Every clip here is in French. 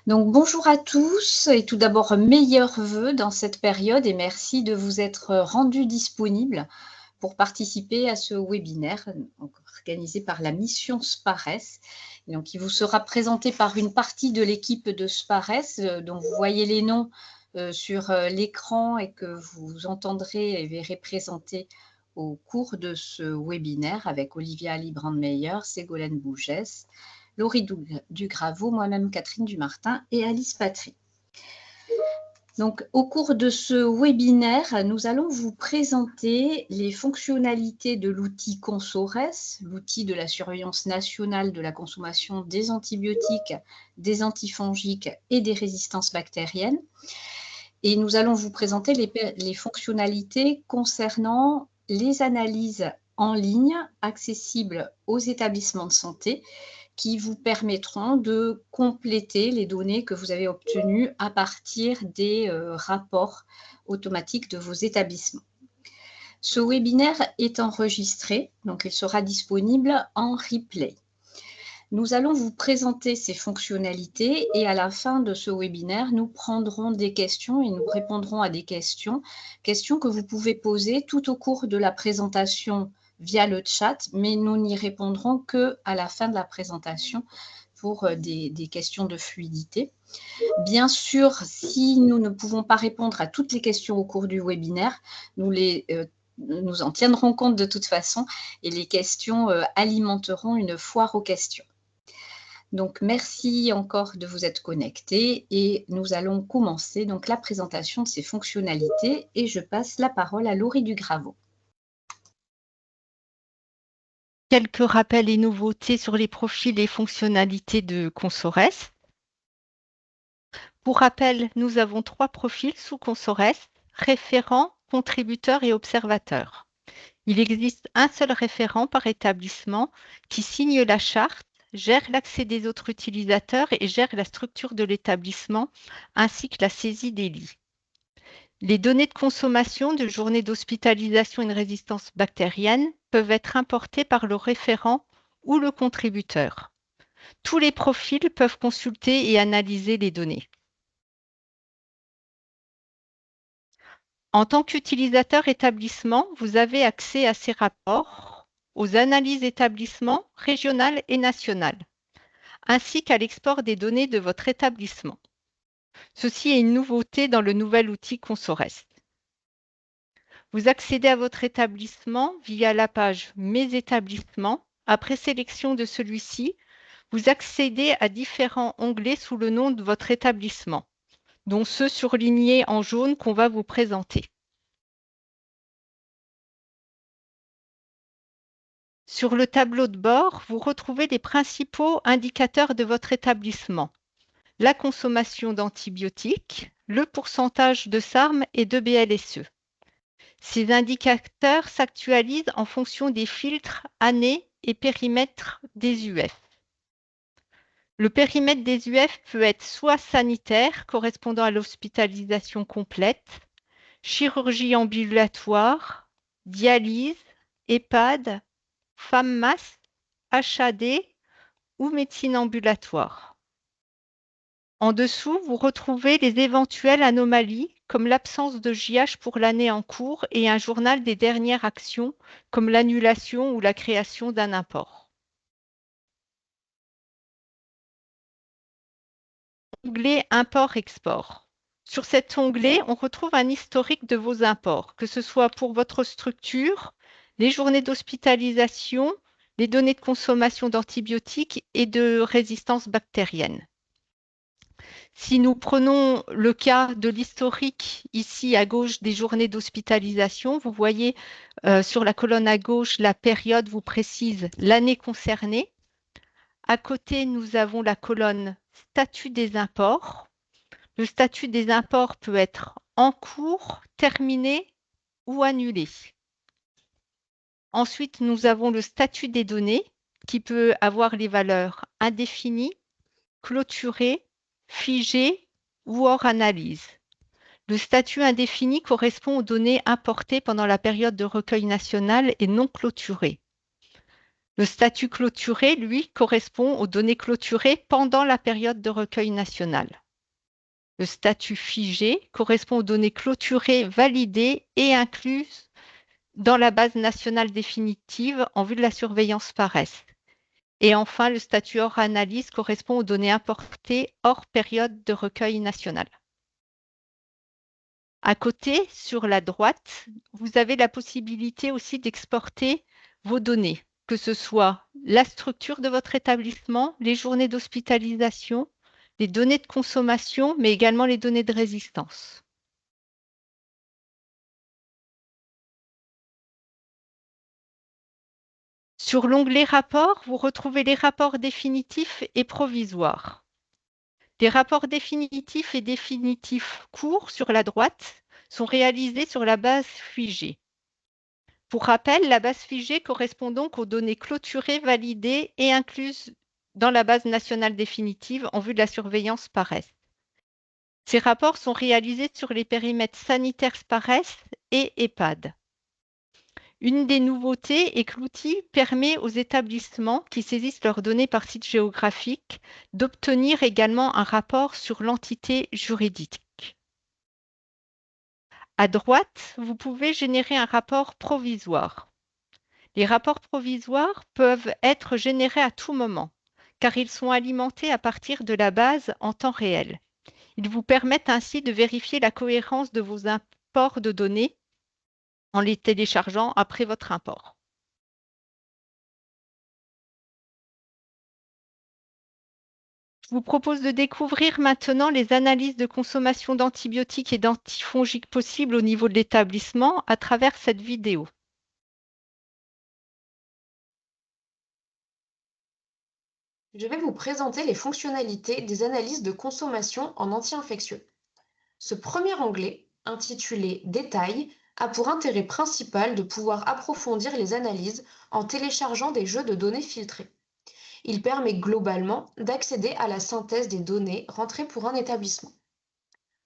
Donc bonjour à tous et tout d'abord meilleurs vœux dans cette période et merci de vous être rendus disponibles pour participer à ce webinaire donc, organisé par la mission SPARES. Donc, il vous sera présenté par une partie de l'équipe de SPARES dont vous voyez les noms sur l'écran et que vous entendrez et verrez présenter au cours de ce webinaire avec Olivia Ali-Brandmeyer, Ségolène Bougès, Laurie Dugravaux, moi-même Catherine Dumartin et Alice Patry. Donc, au cours de ce webinaire, nous allons vous présenter les fonctionnalités de l'outil ConsoRes, l'outil de la surveillance nationale de la consommation des antibiotiques, des antifongiques et des résistances bactériennes. Et nous allons vous présenter les fonctionnalités concernant les analyses en ligne accessibles aux établissements de santé qui vous permettront de compléter les données que vous avez obtenues à partir des rapports automatiques de vos établissements. Ce webinaire est enregistré, donc il sera disponible en replay. Nous allons vous présenter ces fonctionnalités et à la fin de ce webinaire, nous prendrons des questions et nous répondrons à des questions que vous pouvez poser tout au cours de la présentation via le chat, mais nous n'y répondrons qu'à la fin de la présentation pour des questions de fluidité. Bien sûr, si nous ne pouvons pas répondre à toutes les questions au cours du webinaire, nous en tiendrons compte de toute façon et les questions alimenteront une foire aux questions. Donc, merci encore de vous être connectés et nous allons commencer donc la présentation de ces fonctionnalités et je passe la parole à Laurie Dugravaux. Quelques rappels et nouveautés sur les profils et fonctionnalités de ConsoRes. Pour rappel, nous avons 3 profils sous ConsoRes, référent, contributeur et observateur. Il existe un seul référent par établissement qui signe la charte, gère l'accès des autres utilisateurs et gère la structure de l'établissement ainsi que la saisie des lits. Les données de consommation de journées d'hospitalisation et de résistance bactérienne peuvent être importées par le référent ou le contributeur. Tous les profils peuvent consulter et analyser les données. En tant qu'utilisateur établissement, vous avez accès à ces rapports, aux analyses établissement régionales et nationales, ainsi qu'à l'export des données de votre établissement. Ceci est une nouveauté dans le nouvel outil ConsoRes. Vous accédez à votre établissement via la page Mes établissements. Après sélection de celui-ci, vous accédez à différents onglets sous le nom de votre établissement, dont ceux surlignés en jaune qu'on va vous présenter. Sur le tableau de bord, vous retrouvez les principaux indicateurs de votre établissement. La consommation d'antibiotiques, le pourcentage de SARM et de BLSE. Ces indicateurs s'actualisent en fonction des filtres années et périmètres des UF. Le périmètre des UF peut être soit sanitaire, correspondant à l'hospitalisation complète, chirurgie ambulatoire, dialyse, EHPAD, FAMMAS, HAD ou médecine ambulatoire. En dessous, vous retrouvez les éventuelles anomalies comme l'absence de JH pour l'année en cours et un journal des dernières actions comme l'annulation ou la création d'un import. Onglet Import-Export. Sur cet onglet, on retrouve un historique de vos imports, que ce soit pour votre structure, les journées d'hospitalisation, les données de consommation d'antibiotiques et de résistance bactérienne. Si nous prenons le cas de l'historique ici à gauche des journées d'hospitalisation, vous voyez sur la colonne à gauche, la période vous précise l'année concernée. À côté, nous avons la colonne statut des imports. Le statut des imports peut être en cours, terminé ou annulé. Ensuite, nous avons le statut des données qui peut avoir les valeurs indéfinies, clôturées, figées ou hors analyse. Le statut indéfini correspond aux données importées pendant la période de recueil national et non clôturées. Le statut clôturé, lui, correspond aux données clôturées pendant la période de recueil national. Le statut figé correspond aux données clôturées, validées et incluses dans la base nationale définitive en vue de la surveillance par est. Et enfin, le statut hors analyse correspond aux données importées hors période de recueil national. À côté, sur la droite, vous avez la possibilité aussi d'exporter vos données, que ce soit la structure de votre établissement, les journées d'hospitalisation, les données de consommation, mais également les données de résistance. Sur l'onglet Rapports, vous retrouvez les rapports définitifs et provisoires. Les rapports définitifs et définitifs courts sur la droite sont réalisés sur la base figée. Pour rappel, la base figée correspond donc aux données clôturées, validées et incluses dans la base nationale définitive en vue de la surveillance par est. Ces rapports sont réalisés sur les périmètres sanitaires par est et EHPAD. Une des nouveautés est que l'outil permet aux établissements qui saisissent leurs données par site géographique d'obtenir également un rapport sur l'entité juridique. À droite, vous pouvez générer un rapport provisoire. Les rapports provisoires peuvent être générés à tout moment, car ils sont alimentés à partir de la base en temps réel. Ils vous permettent ainsi de vérifier la cohérence de vos imports de données en les téléchargeant après votre import. Je vous propose de découvrir maintenant les analyses de consommation d'antibiotiques et d'antifongiques possibles au niveau de l'établissement à travers cette vidéo. Je vais vous présenter les fonctionnalités des analyses de consommation en anti-infectieux. Ce premier onglet, intitulé Détails, a pour intérêt principal de pouvoir approfondir les analyses en téléchargeant des jeux de données filtrés. Il permet globalement d'accéder à la synthèse des données rentrées pour un établissement.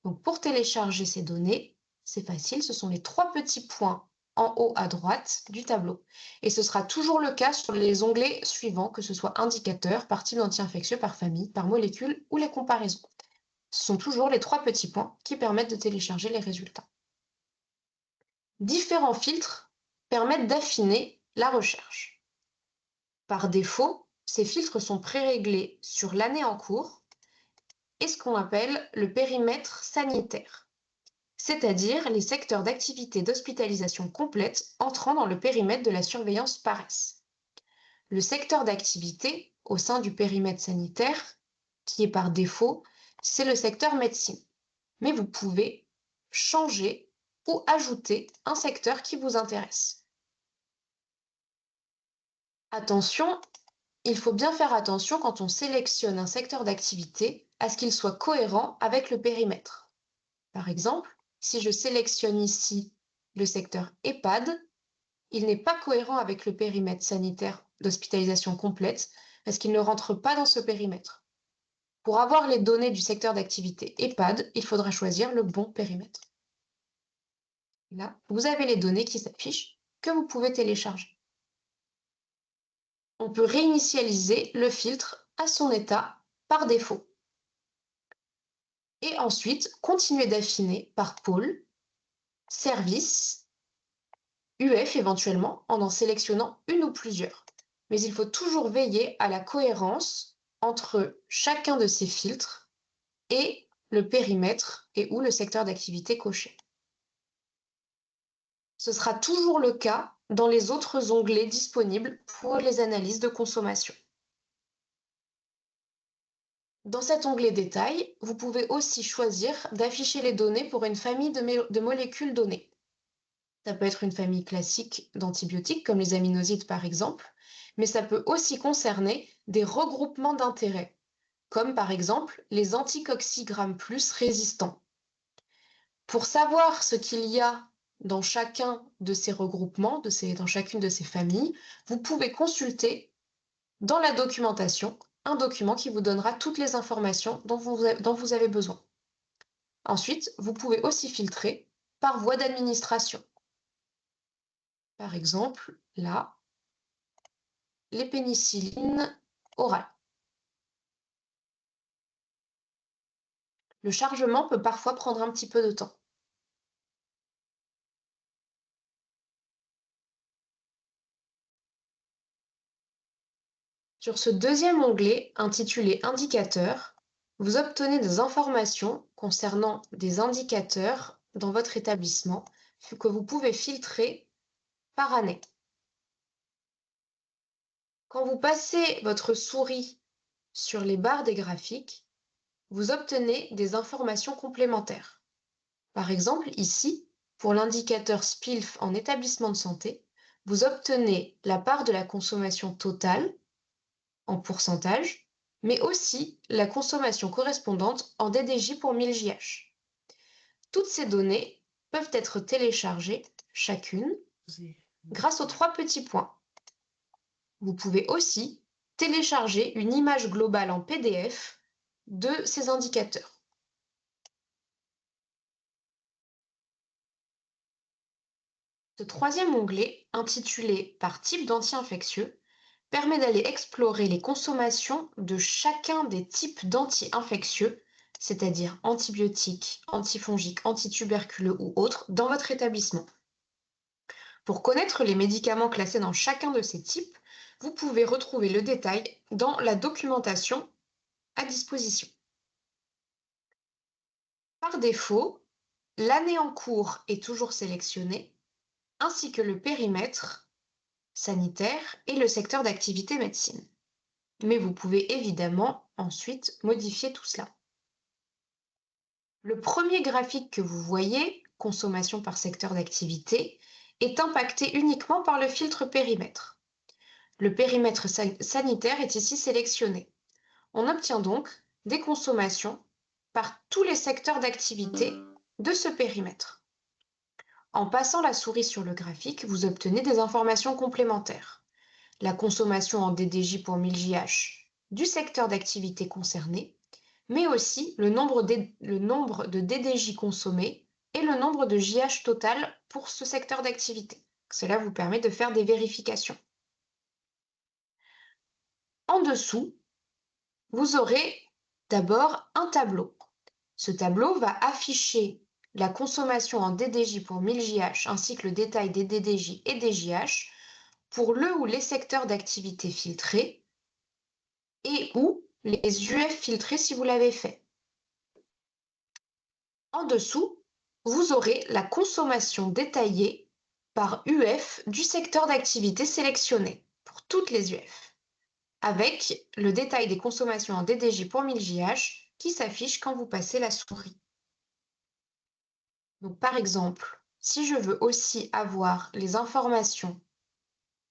Donc pour télécharger ces données, c'est facile, ce sont les trois petits points en haut à droite du tableau. Et ce sera toujours le cas sur les onglets suivants, que ce soit indicateurs, par type d'anti-infectieux, par famille, par molécule ou les comparaisons. Ce sont toujours les trois petits points qui permettent de télécharger les résultats. Différents filtres permettent d'affiner la recherche. Par défaut, ces filtres sont préréglés sur l'année en cours et ce qu'on appelle le périmètre sanitaire, c'est-à-dire les secteurs d'activité d'hospitalisation complète entrant dans le périmètre de la surveillance PARES. Le secteur d'activité au sein du périmètre sanitaire, qui est par défaut, c'est le secteur médecine. Mais vous pouvez changer ou ajouter un secteur qui vous intéresse. Attention, il faut bien faire attention quand on sélectionne un secteur d'activité à ce qu'il soit cohérent avec le périmètre. Par exemple, si je sélectionne ici le secteur EHPAD, il n'est pas cohérent avec le périmètre sanitaire d'hospitalisation complète parce qu'il ne rentre pas dans ce périmètre. Pour avoir les données du secteur d'activité EHPAD, il faudra choisir le bon périmètre. Là, vous avez les données qui s'affichent que vous pouvez télécharger. On peut réinitialiser le filtre à son état par défaut. Et ensuite, continuer d'affiner par pôle, service, UF éventuellement, en sélectionnant une ou plusieurs. Mais il faut toujours veiller à la cohérence entre chacun de ces filtres et le périmètre et ou le secteur d'activité coché. Ce sera toujours le cas dans les autres onglets disponibles pour les analyses de consommation. Dans cet onglet Détails, vous pouvez aussi choisir d'afficher les données pour une famille de molécules données. Ça peut être une famille classique d'antibiotiques, comme les aminosides par exemple, mais ça peut aussi concerner des regroupements d'intérêts, comme par exemple les anticocigrammes plus résistants. Pour savoir ce qu'il y a dans chacun de ces regroupements, dans chacune de ces familles, vous pouvez consulter dans la documentation un document qui vous donnera toutes les informations dont vous avez besoin. Ensuite, vous pouvez aussi filtrer par voie d'administration. Par exemple, là, les pénicillines orales. Le chargement peut parfois prendre un petit peu de temps. Sur ce deuxième onglet intitulé Indicateurs, vous obtenez des informations concernant des indicateurs dans votre établissement que vous pouvez filtrer par année. Quand vous passez votre souris sur les barres des graphiques, vous obtenez des informations complémentaires. Par exemple, ici, pour l'indicateur SPILF en établissement de santé, vous obtenez la part de la consommation totale en pourcentage, mais aussi la consommation correspondante en DDJ pour 1000 JH. Toutes ces données peuvent être téléchargées chacune grâce aux 3 petits points. Vous pouvez aussi télécharger une image globale en PDF de ces indicateurs. Ce troisième onglet, intitulé par type d'anti-infectieux, permet d'aller explorer les consommations de chacun des types d'anti-infectieux, c'est-à-dire antibiotiques, antifongiques, antituberculeux ou autres, dans votre établissement. Pour connaître les médicaments classés dans chacun de ces types, vous pouvez retrouver le détail dans la documentation à disposition. Par défaut, l'année en cours est toujours sélectionnée, ainsi que le périmètre sanitaire et le secteur d'activité médecine. Mais vous pouvez évidemment ensuite modifier tout cela. Le premier graphique que vous voyez, consommation par secteur d'activité, est impacté uniquement par le filtre périmètre. Le périmètre sanitaire est ici sélectionné. On obtient donc des consommations par tous les secteurs d'activité de ce périmètre. En passant la souris sur le graphique, vous obtenez des informations complémentaires. La consommation en DDJ pour 1000 JH du secteur d'activité concerné, mais aussi le nombre de DDJ consommés et le nombre de JH total pour ce secteur d'activité. Cela vous permet de faire des vérifications. En dessous, vous aurez d'abord un tableau. Ce tableau va afficher la consommation en DDJ pour 1000 JH ainsi que le détail des DDJ et des JH pour le ou les secteurs d'activité filtrés et ou les UF filtrés si vous l'avez fait. En dessous, vous aurez la consommation détaillée par UF du secteur d'activité sélectionné pour toutes les UF, avec le détail des consommations en DDJ pour 1000 JH qui s'affiche quand vous passez la souris. Donc, par exemple, si je veux aussi avoir les informations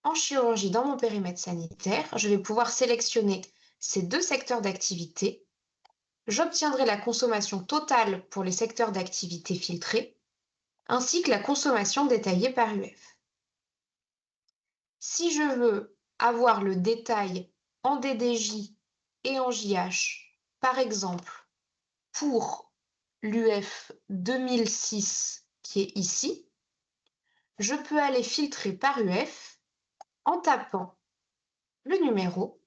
en chirurgie dans mon périmètre sanitaire, je vais pouvoir sélectionner ces deux secteurs d'activité. J'obtiendrai la consommation totale pour les secteurs d'activité filtrés, ainsi que la consommation détaillée par UF. Si je veux avoir le détail en DDJ et en JH, par exemple, pour l'UF 2006 qui est ici, je peux aller filtrer par UF en tapant le numéro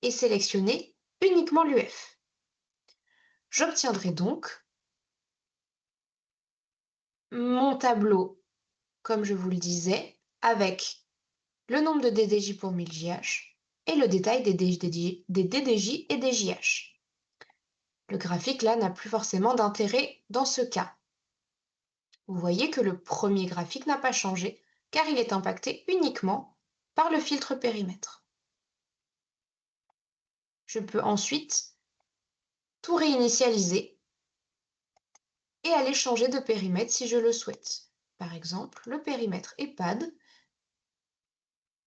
et sélectionner uniquement l'UF. J'obtiendrai donc mon tableau, comme je vous le disais, avec le nombre de DDJ pour 1000 JH et le détail des DDJ et des JH. Le graphique là n'a plus forcément d'intérêt dans ce cas. Vous voyez que le premier graphique n'a pas changé car il est impacté uniquement par le filtre périmètre. Je peux ensuite tout réinitialiser et aller changer de périmètre si je le souhaite. Par exemple, le périmètre EHPAD,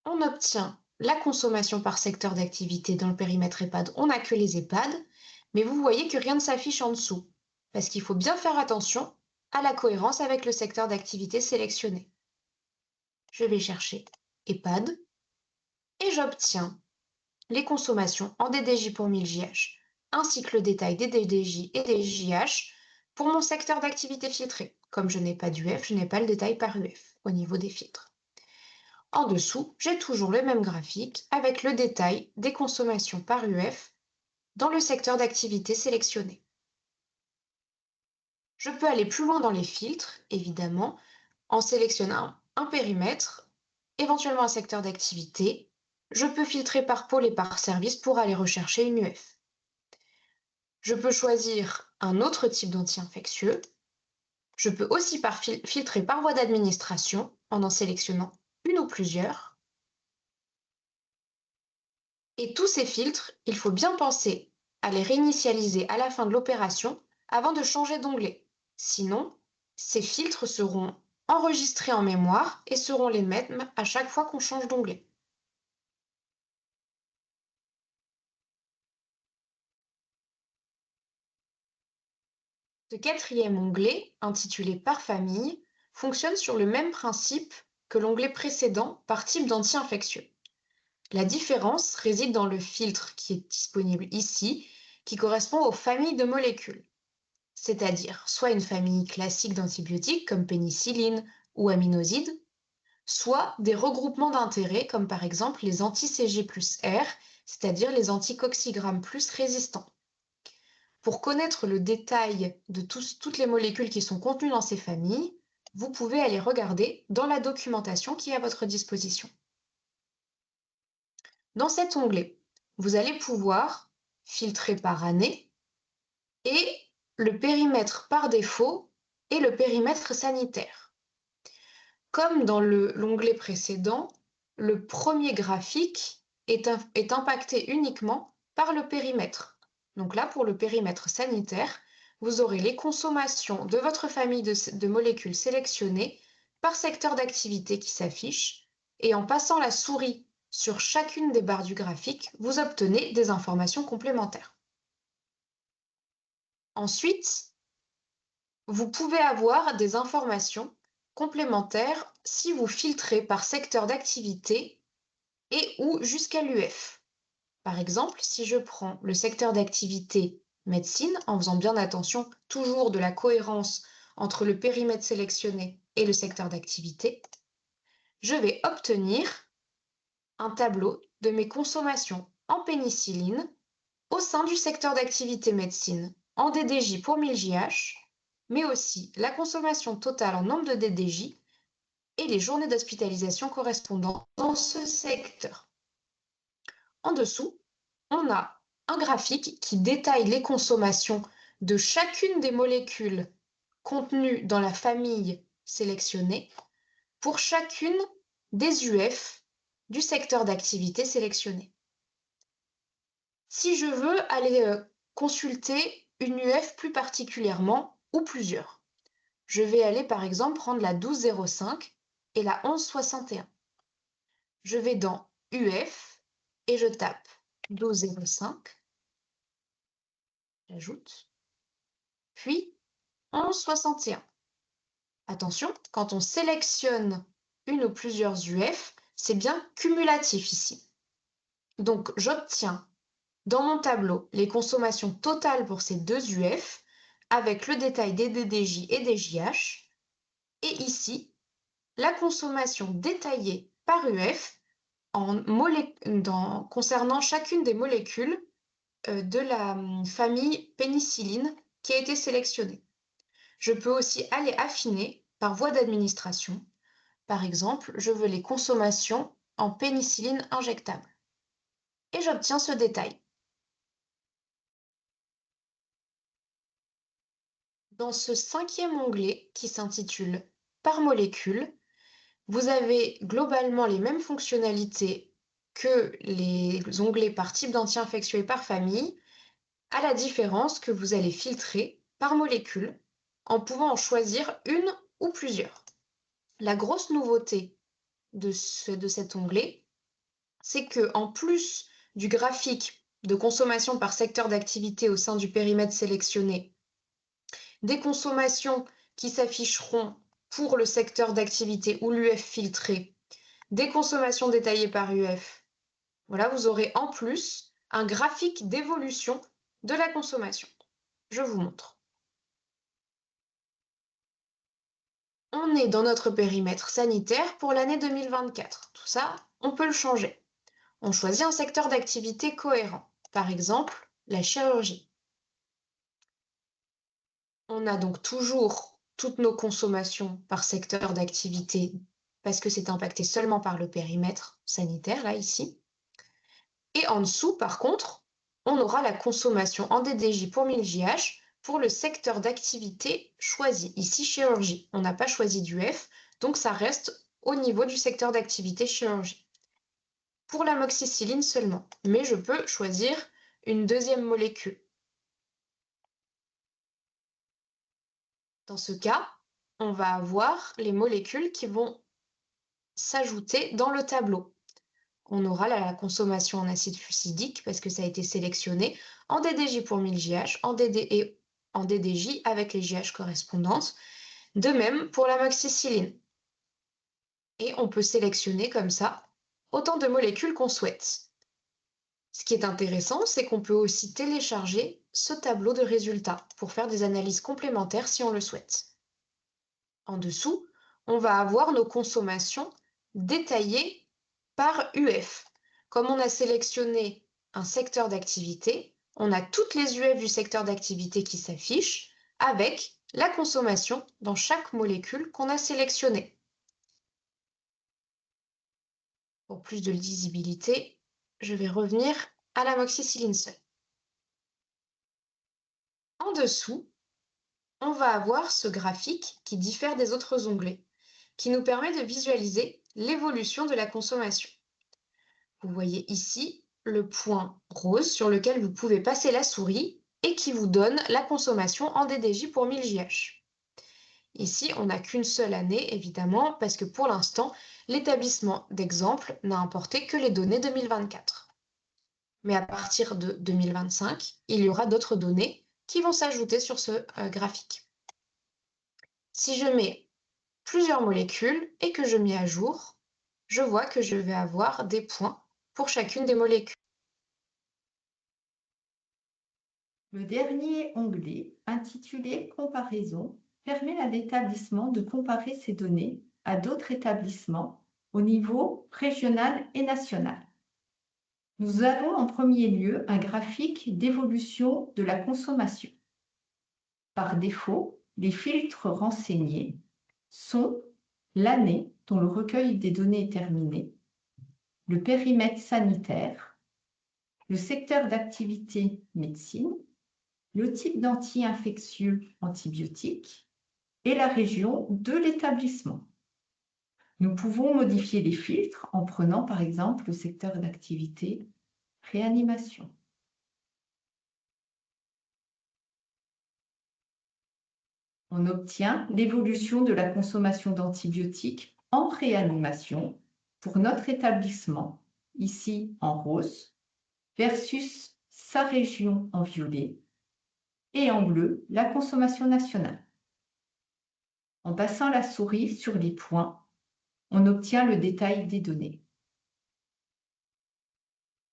on obtient la consommation par secteur d'activité dans le périmètre EHPAD, on n'a que les EHPAD, mais vous voyez que rien ne s'affiche en dessous, parce qu'il faut bien faire attention à la cohérence avec le secteur d'activité sélectionné. Je vais chercher EHPAD et j'obtiens les consommations en DDJ pour 1000 JH, ainsi que le détail des DDJ et des JH pour mon secteur d'activité filtré. Comme je n'ai pas d'UF, je n'ai pas le détail par UF au niveau des filtres. En dessous, j'ai toujours le même graphique avec le détail des consommations par UF dans le secteur d'activité sélectionné. Je peux aller plus loin dans les filtres, évidemment, en sélectionnant un périmètre, éventuellement un secteur d'activité. Je peux filtrer par pôle et par service pour aller rechercher une UF. Je peux choisir un autre type d'anti-infectieux. Je peux aussi filtrer par voie d'administration en sélectionnant une ou plusieurs. Et tous ces filtres, il faut bien penser à les réinitialiser à la fin de l'opération avant de changer d'onglet. Sinon, ces filtres seront enregistrés en mémoire et seront les mêmes à chaque fois qu'on change d'onglet. Ce quatrième onglet, intitulé Par famille, fonctionne sur le même principe que l'onglet précédent par type d'anti-infectieux. La différence réside dans le filtre qui est disponible ici, qui correspond aux familles de molécules, c'est-à-dire soit une famille classique d'antibiotiques comme pénicilline ou aminoside, soit des regroupements d'intérêts comme par exemple les anti-CG plus R, c'est-à-dire les anticocygrammes plus résistants. Pour connaître le détail de toutes les molécules qui sont contenues dans ces familles, vous pouvez aller regarder dans la documentation qui est à votre disposition. Dans cet onglet, vous allez pouvoir filtrer par année et le périmètre par défaut et le périmètre sanitaire. Comme dans l'onglet précédent, le premier graphique est impacté uniquement par le périmètre. Donc là, pour le périmètre sanitaire, vous aurez les consommations de votre famille de molécules sélectionnées par secteur d'activité qui s'affiche, et en passant la souris sur chacune des barres du graphique, vous obtenez des informations complémentaires. Ensuite, vous pouvez avoir des informations complémentaires si vous filtrez par secteur d'activité et ou jusqu'à l'UF. Par exemple, si je prends le secteur d'activité médecine, en faisant bien attention toujours de la cohérence entre le périmètre sélectionné et le secteur d'activité, je vais obtenir un tableau de mes consommations en pénicilline au sein du secteur d'activité médecine en DDJ pour 1000 JH, mais aussi la consommation totale en nombre de DDJ et les journées d'hospitalisation correspondantes dans ce secteur. En dessous, on a un graphique qui détaille les consommations de chacune des molécules contenues dans la famille sélectionnée pour chacune des UF du secteur d'activité sélectionné. Si je veux aller consulter une UF plus particulièrement ou plusieurs, je vais aller par exemple prendre la 1205 et la 1161. Je vais dans UF et je tape 1205, j'ajoute, puis 1161. Attention, quand on sélectionne une ou plusieurs UF, c'est bien cumulatif ici. Donc j'obtiens dans mon tableau les consommations totales pour ces deux UF avec le détail des DDJ et des JH, et ici la consommation détaillée par UF concernant chacune des molécules de la famille pénicilline qui a été sélectionnée. Je peux aussi aller affiner par voie d'administration. Par exemple, je veux les consommations en pénicilline injectable. Et j'obtiens ce détail. Dans ce cinquième onglet qui s'intitule Par molécule, vous avez globalement les mêmes fonctionnalités que les onglets par type d'anti-infectieux et par famille, à la différence que vous allez filtrer par molécule en pouvant en choisir une ou plusieurs. La grosse nouveauté de cet onglet, c'est que en plus du graphique de consommation par secteur d'activité au sein du périmètre sélectionné, des consommations qui s'afficheront pour le secteur d'activité ou l'UF filtré, des consommations détaillées par UF. Voilà, vous aurez en plus un graphique d'évolution de la consommation. Je vous montre. on est dans notre périmètre sanitaire pour l'année 2024. Tout ça, on peut le changer. On choisit un secteur d'activité cohérent, par exemple la chirurgie. On a donc toujours toutes nos consommations par secteur d'activité parce que c'est impacté seulement par le périmètre sanitaire, là, ici. Et en dessous, par contre, on aura la consommation en DDJ pour 1000 JH pour le secteur d'activité choisi. Ici, chirurgie. On n'a pas choisi d'UF, donc ça reste au niveau du secteur d'activité chirurgie. Pour l'amoxicilline seulement, mais je peux choisir une deuxième molécule. Dans ce cas, on va avoir les molécules qui vont s'ajouter dans le tableau. On aura la consommation en acide fusidique parce que ça a été sélectionné en DDJ pour 1000 JH, en DDJ avec les JH correspondantes. De même pour l'amoxicilline. Et on peut sélectionner comme ça autant de molécules qu'on souhaite. Ce qui est intéressant, c'est qu'on peut aussi télécharger ce tableau de résultats pour faire des analyses complémentaires si on le souhaite. En dessous, on va avoir nos consommations détaillées par UF. Comme on a sélectionné un secteur d'activité, on a toutes les UF du secteur d'activité qui s'affichent avec la consommation dans chaque molécule qu'on a sélectionnée. Pour plus de lisibilité, je vais revenir à l'amoxicilline seule. En dessous, on va avoir ce graphique qui diffère des autres onglets, qui nous permet de visualiser l'évolution de la consommation. Vous voyez ici le point rose sur lequel vous pouvez passer la souris et qui vous donne la consommation en DDJ pour 1000 JH. Ici, on n'a qu'une seule année, évidemment, parce que pour l'instant, l'établissement d'exemple n'a importé que les données 2024. Mais à partir de 2025, il y aura d'autres données qui vont s'ajouter sur ce graphique. Si je mets plusieurs molécules et que je mets à jour, je vois que je vais avoir des points pour chacune des molécules. Le dernier onglet, intitulé Comparaison, permet à l'établissement de comparer ces données à d'autres établissements au niveau régional et national. Nous avons en premier lieu un graphique d'évolution de la consommation. Par défaut, les filtres renseignés sont l'année dont le recueil des données est terminé, le périmètre sanitaire, le secteur d'activité médecine, le type d'anti-infectieux antibiotique et la région de l'établissement. Nous pouvons modifier les filtres en prenant par exemple le secteur d'activité réanimation. On obtient l'évolution de la consommation d'antibiotiques en réanimation pour notre établissement, ici en rose, versus sa région en violet, et en bleu, la consommation nationale. En passant la souris sur les points, on obtient le détail des données.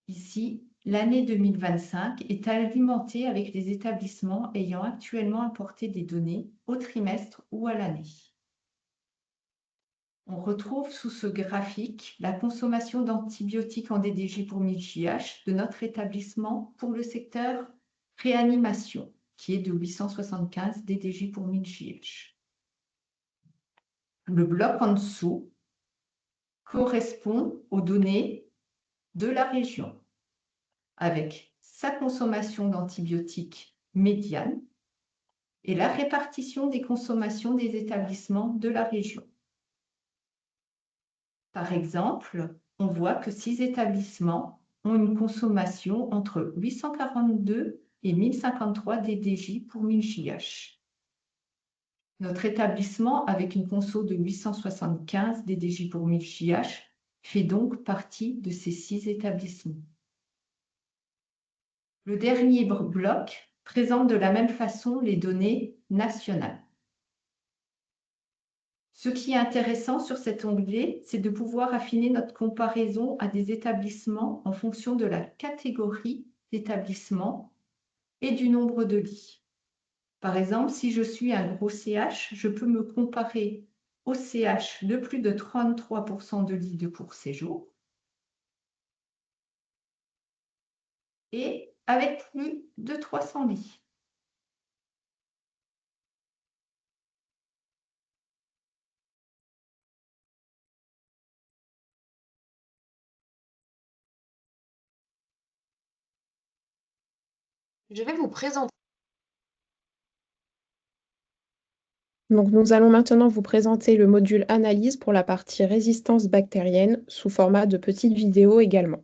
Ici, l'année 2025 est alimentée avec les établissements ayant actuellement apporté des données au trimestre ou à l'année. On retrouve sous ce graphique la consommation d'antibiotiques en DDJ pour 1000 JH de notre établissement pour le secteur réanimation, qui est de 875 DDJ pour 1000 JH. Le bloc en dessous correspond aux données de la région, avec sa consommation d'antibiotiques médiane et la répartition des consommations des établissements de la région. Par exemple, on voit que 6 établissements ont une consommation entre 842 et 1053 DDJ pour 1000 JH. Notre établissement, avec une conso de 875 DDJ pour 1000 JH, fait donc partie de ces 6 établissements. Le dernier bloc présente de la même façon les données nationales. Ce qui est intéressant sur cet onglet, c'est de pouvoir affiner notre comparaison à des établissements en fonction de la catégorie d'établissement et du nombre de lits. Par exemple, si je suis un gros CH, je peux me comparer OCH de plus de 33% de lits de court séjour et avec plus de 300 lits. Je vais vous présenter. Donc, nous allons maintenant vous présenter le module analyse pour la partie résistance bactérienne sous format de petites vidéos également.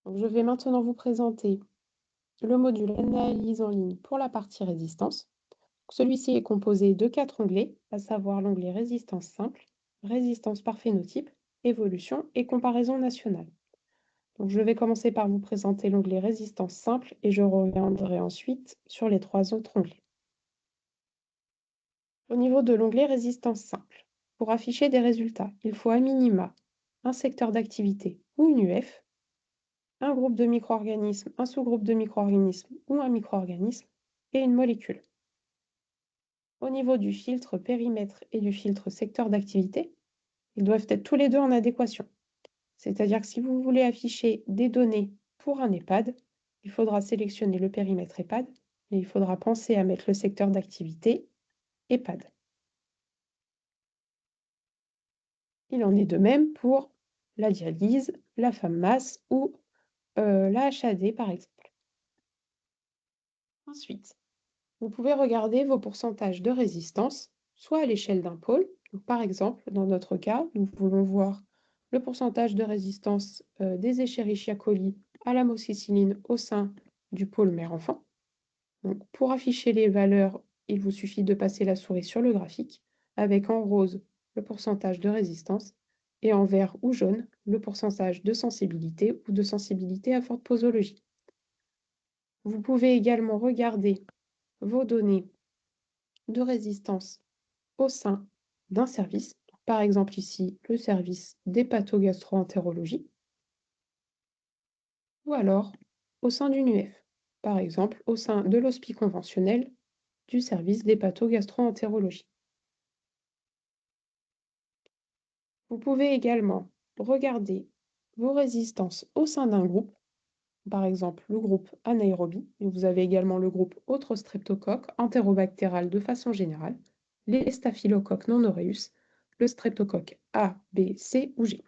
Donc, je vais maintenant vous présenter le module analyse en ligne pour la partie résistance. Celui-ci est composé de 4 onglets, à savoir l'onglet résistance simple, résistance par phénotype, évolution et comparaison nationale. Donc, je vais commencer par vous présenter l'onglet résistance simple et je reviendrai ensuite sur les 3 autres onglets. Au niveau de l'onglet résistance simple, pour afficher des résultats, il faut à minima un secteur d'activité ou une UF, un groupe de micro-organismes, un sous-groupe de micro-organismes ou un micro-organisme et une molécule. Au niveau du filtre périmètre et du filtre secteur d'activité, ils doivent être tous les deux en adéquation. C'est-à-dire que si vous voulez afficher des données pour un EHPAD, il faudra sélectionner le périmètre EHPAD, mais il faudra penser à mettre le secteur d'activité EHPAD. Il en est de même pour la dialyse, la FAMMAS ou la HAD par exemple. Ensuite, vous pouvez regarder vos pourcentages de résistance, soit à l'échelle d'un pôle. Donc, par exemple, dans notre cas, nous voulons voir le pourcentage de résistance des Escherichia coli à l'amoxicilline au sein du pôle mère-enfant. Donc, pour afficher les valeurs, il vous suffit de passer la souris sur le graphique, avec en rose le pourcentage de résistance et en vert ou jaune le pourcentage de sensibilité ou de sensibilité à forte posologie. Vous pouvez également regarder vos données de résistance au sein d'un service, par exemple ici le service d'hépatogastro-entérologie, ou alors au sein d'une UF, par exemple au sein de l'hospi conventionnel du service d'hépatogastro-entérologie. Vous pouvez également regarder vos résistances au sein d'un groupe, par exemple le groupe anaérobie, et vous avez également le groupe autres streptocoques, entérobactérales de façon générale, les staphylocoques non aureus, le streptocoque A, B, C ou G.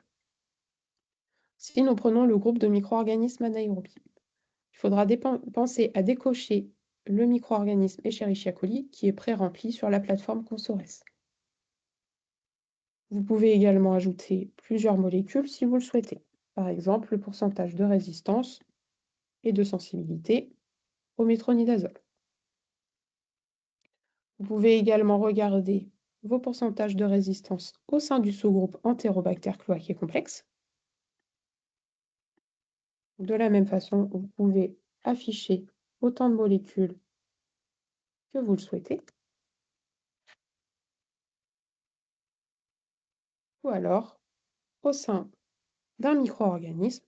Si nous prenons le groupe de micro-organismes anaérobies, il faudra penser à décocher le micro-organisme Escherichia coli qui est pré-rempli sur la plateforme Consores. Vous pouvez également ajouter plusieurs molécules si vous le souhaitez. Par exemple, le pourcentage de résistance et de sensibilité au métronidazole. Vous pouvez également regarder vos pourcentages de résistance au sein du sous-groupe Enterobacter cloacae complexe. De la même façon, vous pouvez afficher autant de molécules que vous le souhaitez. Ou alors, au sein d'un micro-organisme,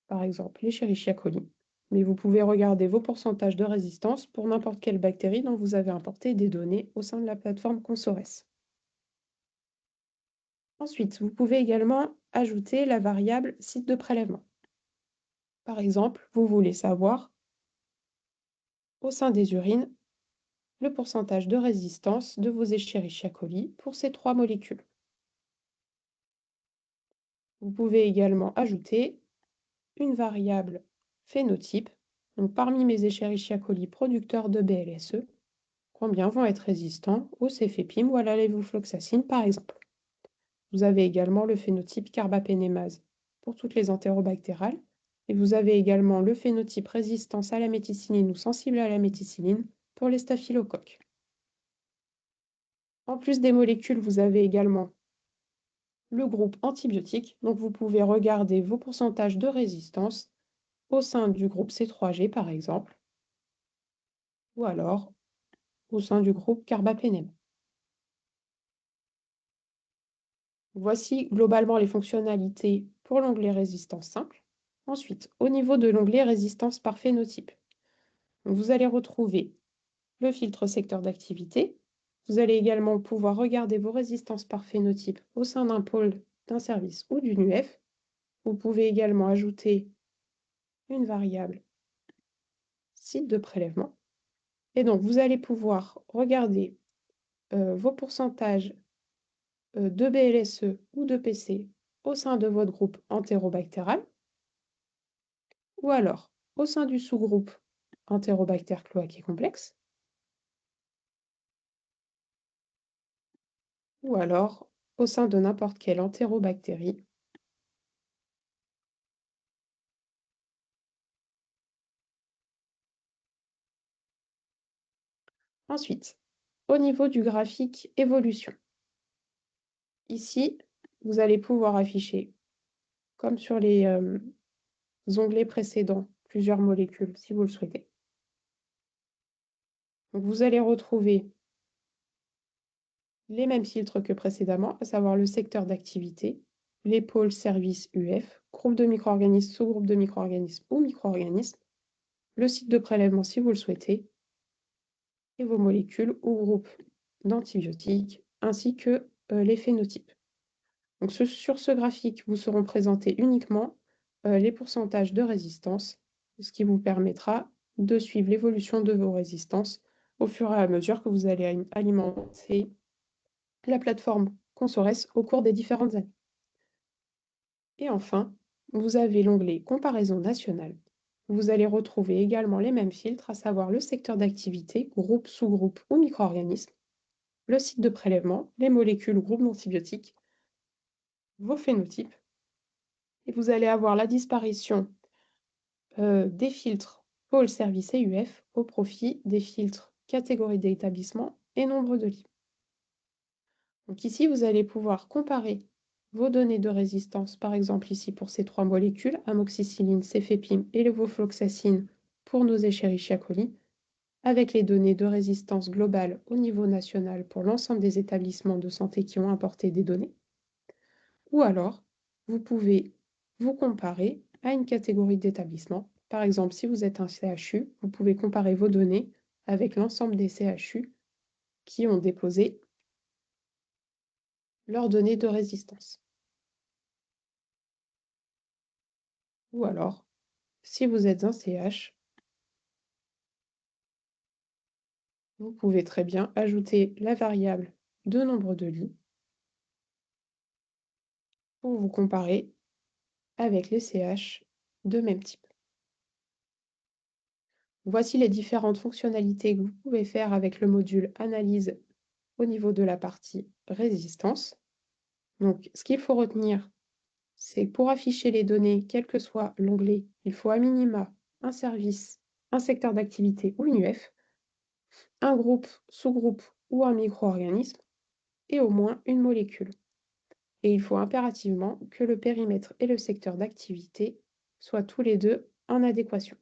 par exemple l'Escherichia coli, mais vous pouvez regarder vos pourcentages de résistance pour n'importe quelle bactérie dont vous avez importé des données au sein de la plateforme Consores. Ensuite, vous pouvez également ajouter la variable site de prélèvement. Par exemple, vous voulez savoir, au sein des urines, le pourcentage de résistance de vos Escherichia coli pour ces 3 molécules. Vous pouvez également ajouter une variable phénotype. Donc, parmi mes Escherichia coli producteurs de BLSE, combien vont être résistants au cefepime ou à la lévofloxacine, par exemple. Vous avez également le phénotype carbapénémase pour toutes les entérobactérales. Et vous avez également le phénotype résistance à la méticilline ou sensible à la méticilline pour les staphylocoques. En plus des molécules, vous avez également le groupe antibiotique. Donc, vous pouvez regarder vos pourcentages de résistance au sein du groupe C3G, par exemple, ou alors au sein du groupe carbapénème. Voici globalement les fonctionnalités pour l'onglet résistance simple. Ensuite, au niveau de l'onglet résistance par phénotype, vous allez retrouver le filtre secteur d'activité. Vous allez également pouvoir regarder vos résistances par phénotype au sein d'un pôle, d'un service ou d'une UF. Vous pouvez également ajouter une variable site de prélèvement. Et donc, vous allez pouvoir regarder vos pourcentages de BLSE ou de PC au sein de votre groupe entérobactéral, ou alors au sein du sous-groupe entérobactère cloaque et complexe, ou alors au sein de n'importe quelle entérobactérie. Ensuite, au niveau du graphique évolution, ici, vous allez pouvoir afficher, comme sur les onglets précédents, plusieurs molécules si vous le souhaitez. Donc, vous allez retrouver les mêmes filtres que précédemment, à savoir le secteur d'activité, les pôles services UF, groupe de micro-organismes, sous-groupe de micro-organismes ou micro-organismes, le site de prélèvement si vous le souhaitez, et vos molécules ou groupes d'antibiotiques, ainsi que les phénotypes. Donc, sur ce graphique, vous seront présentés uniquement les pourcentages de résistance, ce qui vous permettra de suivre l'évolution de vos résistances au fur et à mesure que vous allez alimenter la plateforme Consores au cours des différentes années. Et enfin, vous avez l'onglet Comparaison nationale. Vous allez retrouver également les mêmes filtres, à savoir le secteur d'activité, groupe, sous-groupe ou micro-organisme, le site de prélèvement, les molécules ou groupes d'antibiotiques, vos phénotypes, et vous allez avoir la disparition des filtres pôle, service et UF au profit des filtres catégorie d'établissement et nombre de lits. Donc ici, vous allez pouvoir comparer vos données de résistance, par exemple ici pour ces 3 molécules, amoxicilline, céphépime et levofloxacine pour nos Escherichia coli, avec les données de résistance globale au niveau national pour l'ensemble des établissements de santé qui ont importé des données. Ou alors, vous pouvez vous comparer à une catégorie d'établissement. Par exemple, si vous êtes un CHU, vous pouvez comparer vos données avec l'ensemble des CHU qui ont déposé leurs données de résistance. Ou alors, si vous êtes un CH, vous pouvez très bien ajouter la variable de nombre de lits pour vous comparer avec les CH de même type. Voici les différentes fonctionnalités que vous pouvez faire avec le module Analyse au niveau de la partie Résistance. Donc, ce qu'il faut retenir, c'est que pour afficher les données, quel que soit l'onglet, il faut à minima un service, un secteur d'activité ou une UF, un groupe, sous-groupe ou un micro-organisme, et au moins une molécule. Et il faut impérativement que le périmètre et le secteur d'activité soient tous les deux en adéquation.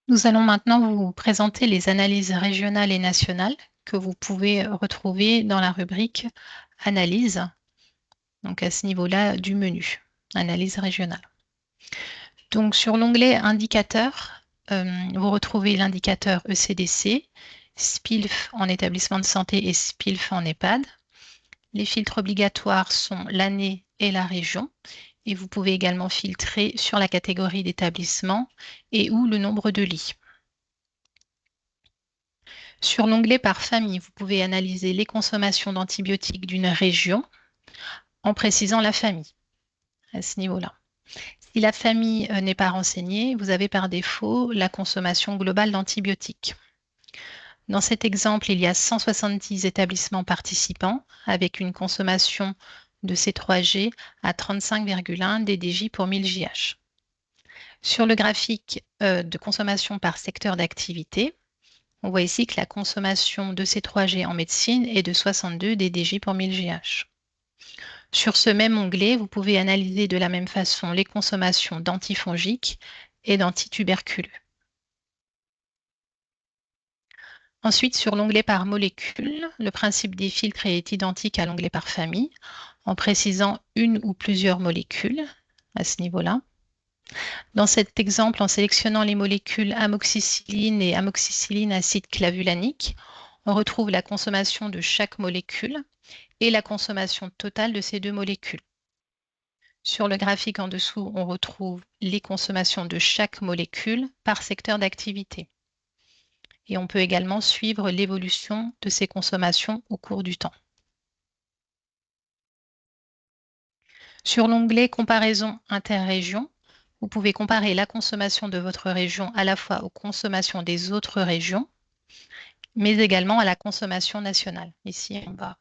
Nous allons maintenant vous présenter les analyses régionales et nationales que vous pouvez retrouver dans la rubrique Analyse, donc à ce niveau-là du menu, Analyse régionale. Donc sur l'onglet Indicateurs, vous retrouvez l'indicateur ECDC, SPILF en établissement de santé et SPILF en EHPAD. Les filtres obligatoires sont l'année et la région. Et vous pouvez également filtrer sur la catégorie d'établissement et ou le nombre de lits. Sur l'onglet par famille, vous pouvez analyser les consommations d'antibiotiques d'une région en précisant la famille à ce niveau-là. Si la famille n'est pas renseignée, vous avez par défaut la consommation globale d'antibiotiques. Dans cet exemple, il y a 170 établissements participants avec une consommation de C3G à 35,1 DDJ pour 1000 JH. Sur le graphique de consommation par secteur d'activité, on voit ici que la consommation de C3G en médecine est de 62 DDJ pour 1000 GH. Sur ce même onglet, vous pouvez analyser de la même façon les consommations d'antifongiques et d'antituberculeux. Ensuite, sur l'onglet par molécule, le principe des filtres est identique à l'onglet par famille, en précisant une ou plusieurs molécules à ce niveau-là. Dans cet exemple, en sélectionnant les molécules amoxicilline et amoxicilline acide clavulanique, on retrouve la consommation de chaque molécule et la consommation totale de ces deux molécules. Sur le graphique en dessous, on retrouve les consommations de chaque molécule par secteur d'activité. Et on peut également suivre l'évolution de ces consommations au cours du temps. Sur l'onglet Comparaison interrégion, vous pouvez comparer la consommation de votre région à la fois aux consommations des autres régions, mais également à la consommation nationale, ici en bas.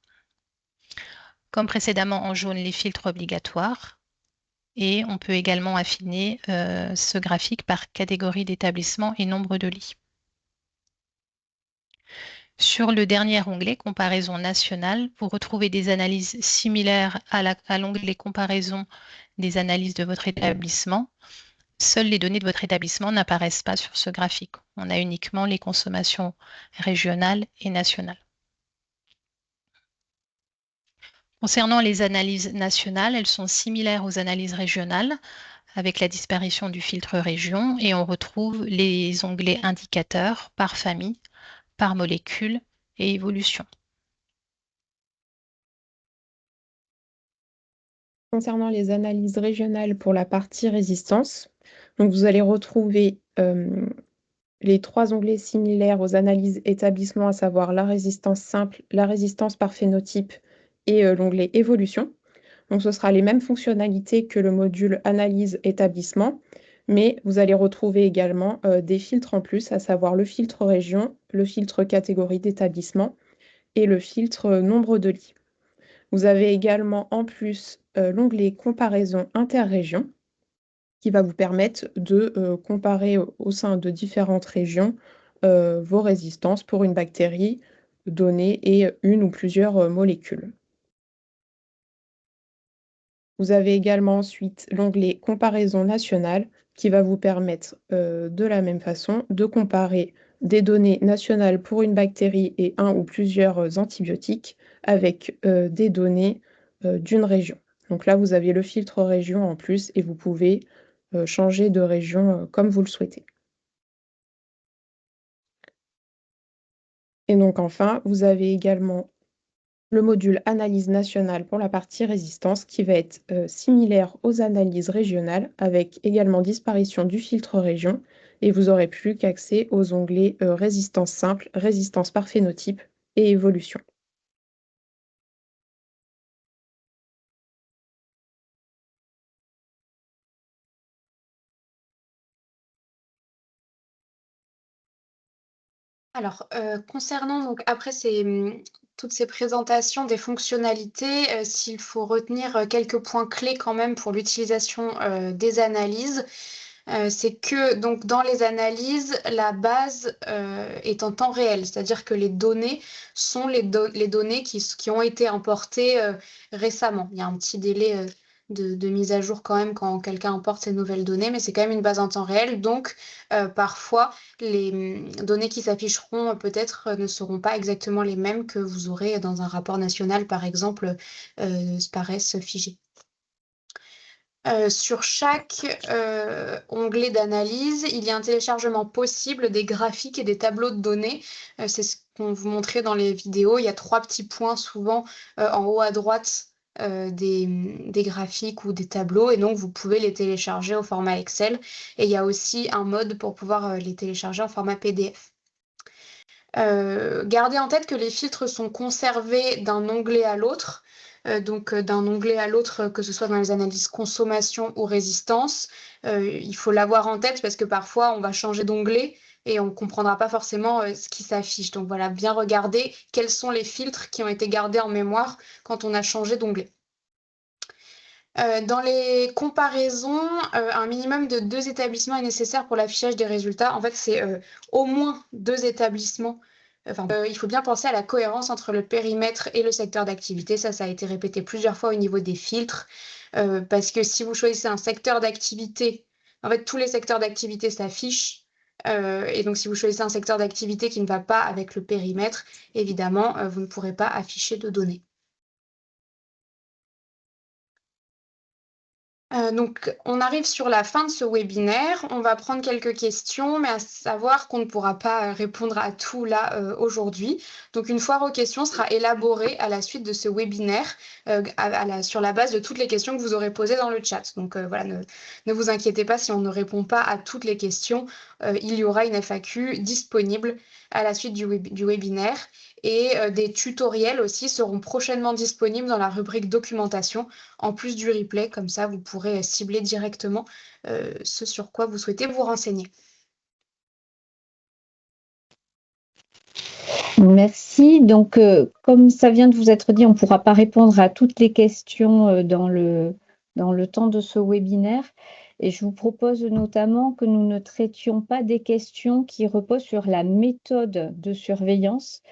Comme précédemment en jaune, les filtres obligatoires. Et on peut également affiner ce graphique par catégorie d'établissement et nombre de lits. Sur le dernier onglet, Comparaison nationale, vous retrouvez des analyses similaires à l'onglet Comparaison des analyses de votre établissement. Seules les données de votre établissement n'apparaissent pas sur ce graphique. On a uniquement les consommations régionales et nationales. Concernant les analyses nationales, elles sont similaires aux analyses régionales avec la disparition du filtre région et on retrouve les onglets indicateurs par famille, par molécule et évolution. Concernant les analyses régionales pour la partie résistance, donc vous allez retrouver les 3 onglets similaires aux analyses établissement, à savoir la résistance simple, la résistance par phénotype et l'onglet évolution. Donc ce sera les mêmes fonctionnalités que le module analyse établissement, mais vous allez retrouver également des filtres en plus, à savoir le filtre région, le filtre catégorie d'établissement et le filtre nombre de lits. Vous avez également en plus l'onglet comparaison interrégion qui va vous permettre de comparer au sein de différentes régions vos résistances pour une bactérie donnée et une ou plusieurs molécules. Vous avez également ensuite l'onglet comparaison nationale qui va vous permettre de la même façon de comparer des données nationales pour une bactérie et un ou plusieurs antibiotiques avec des données d'une région. Donc là, vous avez le filtre région en plus et vous pouvez changer de région comme vous le souhaitez. Et donc enfin, vous avez également le module analyse nationale pour la partie résistance qui va être similaire aux analyses régionales avec également disparition du filtre région et vous n'aurez plus qu'accès aux onglets résistance simple, résistance par phénotype et évolution. Alors, concernant donc après toutes ces présentations des fonctionnalités, s'il faut retenir quelques points clés quand même pour l'utilisation des analyses, c'est que donc dans les analyses, la base est en temps réel, c'est-à-dire que les données sont les données qui ont été importées récemment. Il y a un petit délai de mise à jour quand même quand quelqu'un importe ces nouvelles données, mais c'est quand même une base en temps réel. Donc, parfois, les données qui s'afficheront peut-être ne seront pas exactement les mêmes que vous aurez dans un rapport national, par exemple, paraissent figées. Sur chaque onglet d'analyse, il y a un téléchargement possible des graphiques et des tableaux de données. C'est ce qu'on vous montrait dans les vidéos. Il y a 3 petits points souvent en haut à droite des graphiques ou des tableaux et donc vous pouvez les télécharger au format Excel. Et il y a aussi un mode pour pouvoir les télécharger en format PDF. Gardez en tête que les filtres sont conservés d'un onglet à l'autre. Donc d'un onglet à l'autre, que ce soit dans les analyses consommation ou résistance. Il faut l'avoir en tête parce que parfois on va changer d'onglet et on ne comprendra pas forcément ce qui s'affiche. Donc voilà, bien regarder quels sont les filtres qui ont été gardés en mémoire quand on a changé d'onglet. Dans les comparaisons, un minimum de 2 établissements est nécessaire pour l'affichage des résultats. En fait, c'est au moins 2 établissements. Enfin, il faut bien penser à la cohérence entre le périmètre et le secteur d'activité. Ça a été répété plusieurs fois au niveau des filtres. Parce que si vous choisissez un secteur d'activité, en fait, tous les secteurs d'activité s'affichent. Et donc, si vous choisissez un secteur d'activité qui ne va pas avec le périmètre, évidemment, vous ne pourrez pas afficher de données. Donc, on arrive sur la fin de ce webinaire. On va prendre quelques questions, mais à savoir qu'on ne pourra pas répondre à tout là aujourd'hui. Donc, une foire aux questions sera élaborée à la suite de ce webinaire sur la base de toutes les questions que vous aurez posées dans le chat. Donc, voilà, ne vous inquiétez pas si on ne répond pas à toutes les questions. Il y aura une FAQ disponible à la suite du webinaire. Et des tutoriels aussi seront prochainement disponibles dans la rubrique documentation, en plus du replay. Comme ça, vous pourrez cibler directement ce sur quoi vous souhaitez vous renseigner. Merci. Donc, comme ça vient de vous être dit, on ne pourra pas répondre à toutes les questions dans le temps de ce webinaire. Et je vous propose notamment que nous ne traitions pas des questions qui reposent sur la méthode de surveillance.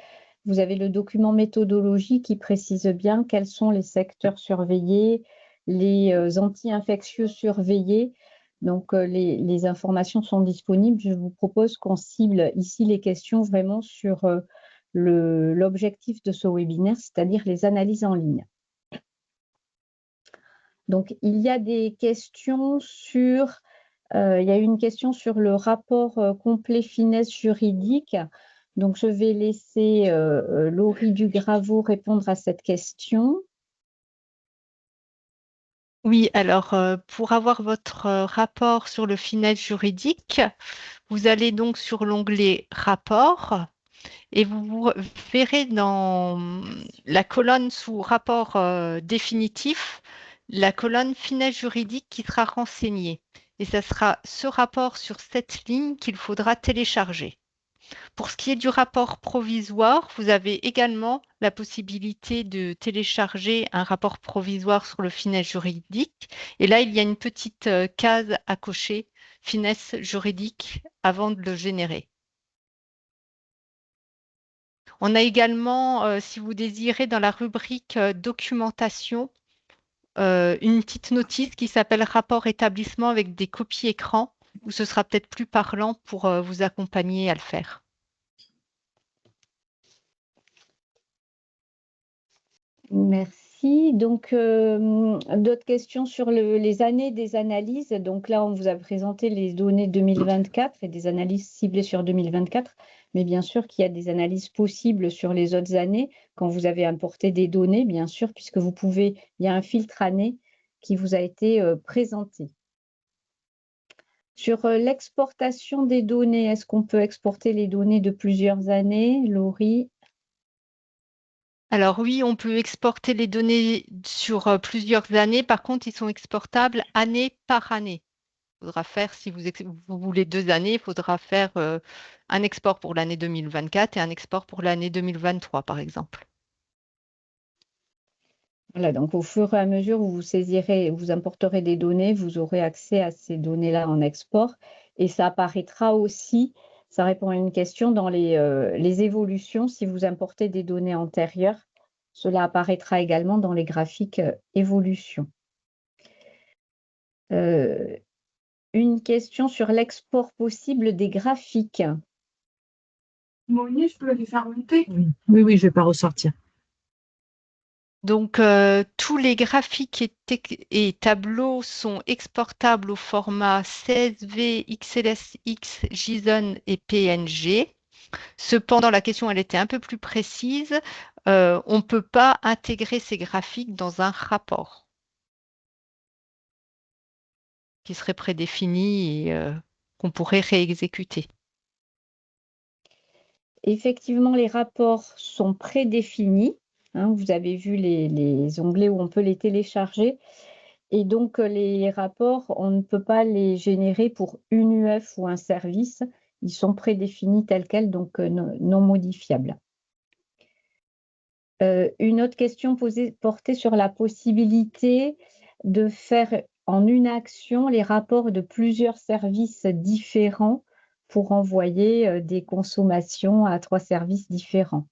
Vous avez le document méthodologie qui précise bien quels sont les secteurs surveillés, les anti-infectieux surveillés. Donc, les informations sont disponibles. Je vous propose qu'on cible ici les questions vraiment sur l'objectif de ce webinaire, c'est-à-dire les analyses en ligne. Donc, il y a des questions sur, il y a une question sur le rapport complet finesse juridique. Donc, je vais laisser Laurie Dugraveau répondre à cette question. Oui, alors pour avoir votre rapport sur le finesse juridique, vous allez donc sur l'onglet Rapport et vous verrez dans la colonne sous Rapport définitif, la colonne finesse juridique qui sera renseignée. Et ça sera ce rapport sur cette ligne qu'il faudra télécharger. Pour ce qui est du rapport provisoire, vous avez également la possibilité de télécharger un rapport provisoire sur le finesse juridique. Et là, il y a une petite case à cocher, finesse juridique, avant de le générer. On a également, si vous désirez, dans la rubrique documentation, une petite notice qui s'appelle rapport établissement avec des copies écran, où ce sera peut-être plus parlant pour vous accompagner à le faire. Merci. Donc, d'autres questions sur les années des analyses. Donc là, on vous a présenté les données 2024 et des analyses ciblées sur 2024. Mais bien sûr qu'il y a des analyses possibles sur les autres années quand vous avez importé des données, bien sûr, puisque vous pouvez, il y a un filtre année qui vous a été présenté. Sur l'exportation des données, est-ce qu'on peut exporter les données de plusieurs années, Laurie? Alors oui, on peut exporter les données sur plusieurs années. Par contre, ils sont exportables année par année. Il faudra faire, si vous voulez 2 années, il faudra faire un export pour l'année 2024 et un export pour l'année 2023, par exemple. Voilà, donc au fur et à mesure où vous saisirez, vous importerez des données, vous aurez accès à ces données-là en export. Et ça apparaîtra aussi, ça répond à une question, dans les évolutions, si vous importez des données antérieures, cela apparaîtra également dans les graphiques évolution. Une question sur l'export possible des graphiques. Monier, je peux les faire monter? Oui, je ne vais pas ressortir. Donc, tous les graphiques et tableaux sont exportables au format CSV, XLSX, JSON et PNG. Cependant, la question, elle était un peu plus précise. On ne peut pas intégrer ces graphiques dans un rapport qui serait prédéfini et qu'on pourrait réexécuter. Effectivement, les rapports sont prédéfinis. Hein, vous avez vu les onglets où on peut les télécharger. Et donc, les rapports, on ne peut pas les générer pour une UF ou un service. Ils sont prédéfinis tels quels, donc non modifiables. Une autre question portait sur la possibilité de faire en une action les rapports de plusieurs services différents pour envoyer des consommations à 3 services différents.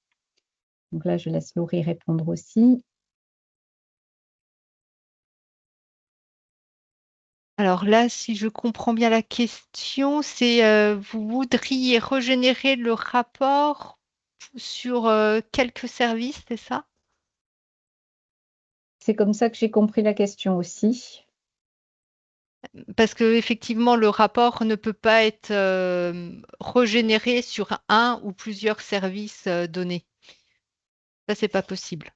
Donc là, je laisse Laurie répondre aussi. Alors là, si je comprends bien la question, c'est vous voudriez régénérer le rapport sur quelques services, c'est ça? C'est comme ça que j'ai compris la question aussi. Parce que effectivement, le rapport ne peut pas être régénéré sur un ou plusieurs services donnés. Ça, c'est pas possible.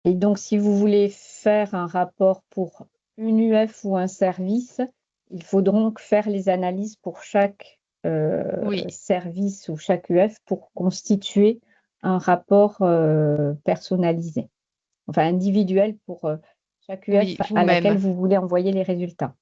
Et donc, si vous voulez faire un rapport pour une UF ou un service, il faut donc faire les analyses pour chaque Oui, service ou chaque UF pour constituer un rapport personnalisé, enfin individuel pour chaque oui, UF à laquelle vous-même. vous voulez envoyer les résultats.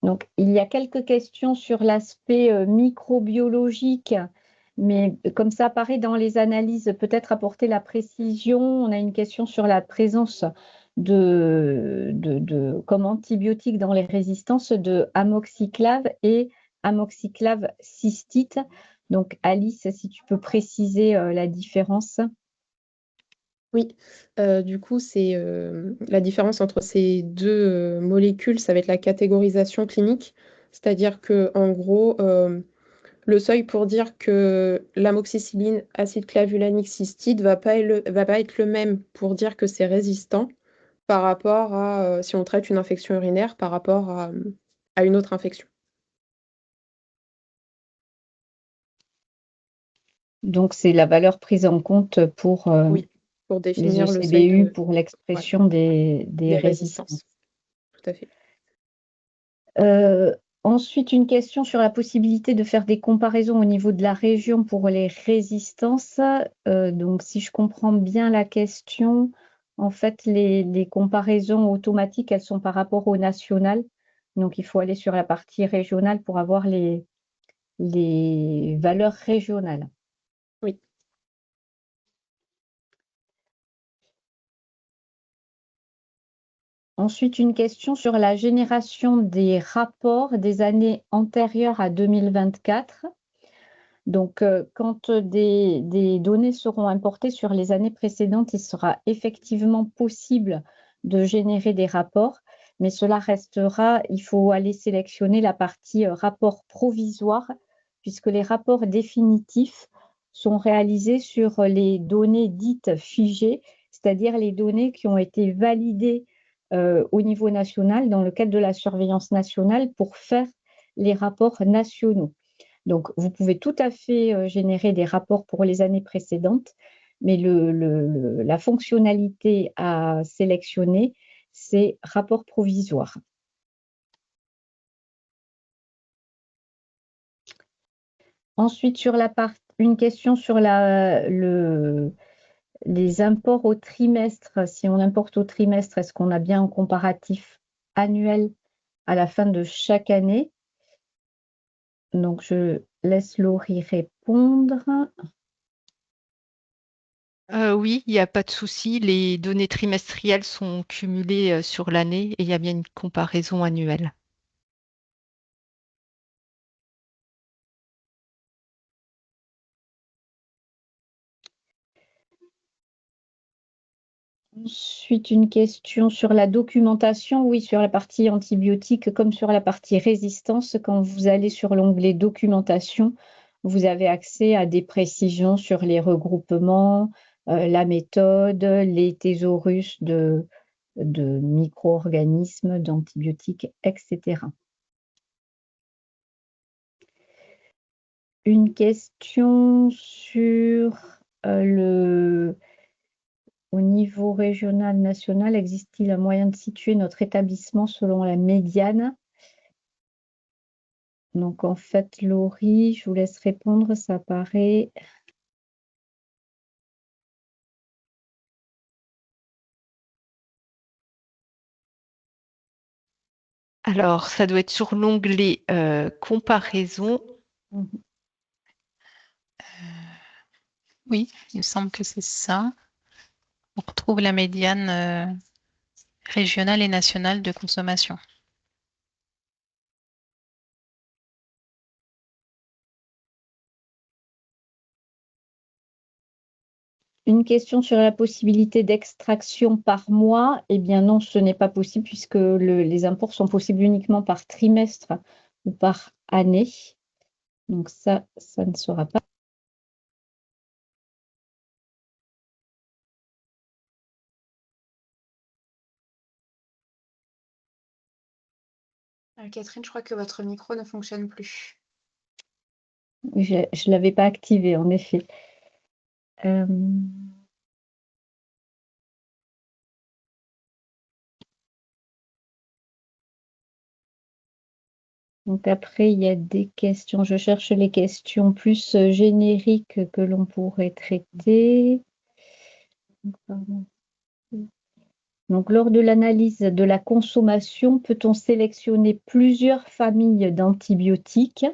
Donc, il y a quelques questions sur l'aspect microbiologique, mais comme ça apparaît dans les analyses, peut-être apporter la précision. On a une question sur la présence comme antibiotique dans les résistances de amoxiclave et amoxiclave cystite. Donc, Alice, si tu peux préciser la différence. Oui, du coup, c'est la différence entre ces deux molécules, ça va être la catégorisation clinique. C'est-à-dire que, en gros, le seuil pour dire que l'amoxicilline acide clavulanique cystite va pas être le même pour dire que c'est résistant par rapport à si on traite une infection urinaire par rapport à une autre infection. Donc, c'est la valeur prise en compte pour Oui, pour les définir le seuil ECBU, de pour ouais, l'expression des des résistances. résistances. Tout à fait. Ensuite, une question sur la possibilité de faire des comparaisons au niveau de la région pour les résistances. Donc, si je comprends bien la question, en fait, les comparaisons automatiques, elles sont par rapport au national. Donc, il faut aller sur la partie régionale pour avoir les valeurs régionales. Oui. Ensuite, une question sur la génération des rapports des années antérieures à 2024. Donc, quand des données seront importées sur les années précédentes, il sera effectivement possible de générer des rapports, mais cela restera, il faut aller sélectionner la partie rapport provisoire, puisque les rapports définitifs sont réalisés sur les données dites figées, c'est-à-dire les données qui ont été validées au niveau national dans le cadre de la surveillance nationale pour faire les rapports nationaux. Donc, vous pouvez tout à fait générer des rapports pour les années précédentes, mais la fonctionnalité à sélectionner, c'est rapport provisoire. Ensuite, une question sur les imports au trimestre. Si on importe au trimestre, est-ce qu'on a bien un comparatif annuel à la fin de chaque année? Donc, je laisse Laurie répondre. Oui, il n'y a pas de souci. Les données trimestrielles sont cumulées sur l'année et il y a bien une comparaison annuelle. Ensuite, une question sur la documentation. Oui, sur la partie antibiotique comme sur la partie résistance. Quand vous allez sur l'onglet documentation, vous avez accès à des précisions sur les regroupements, la méthode, les thésaurus de micro-organismes, d'antibiotiques, etc. Une question sur au niveau régional, national, existe-t-il un moyen de situer notre établissement selon la médiane? Donc, en fait, Laurie, je vous laisse répondre, ça paraît. Alors, ça doit être sur l'onglet comparaison. Mhm. Oui, il me semble que c'est ça. On retrouve la médiane régionale et nationale de consommation. Une question sur la possibilité d'extraction par mois. Eh bien non, ce n'est pas possible puisque les imports sont possibles uniquement par trimestre ou par année. Donc ça ne sera pas. Catherine, je crois que votre micro ne fonctionne plus. Je ne l'avais pas activé, en effet. Donc après, il y a des questions. Je cherche les questions plus génériques que l'on pourrait traiter. Donc, lors de l'analyse de la consommation, peut-on sélectionner plusieurs familles d'antibiotiques?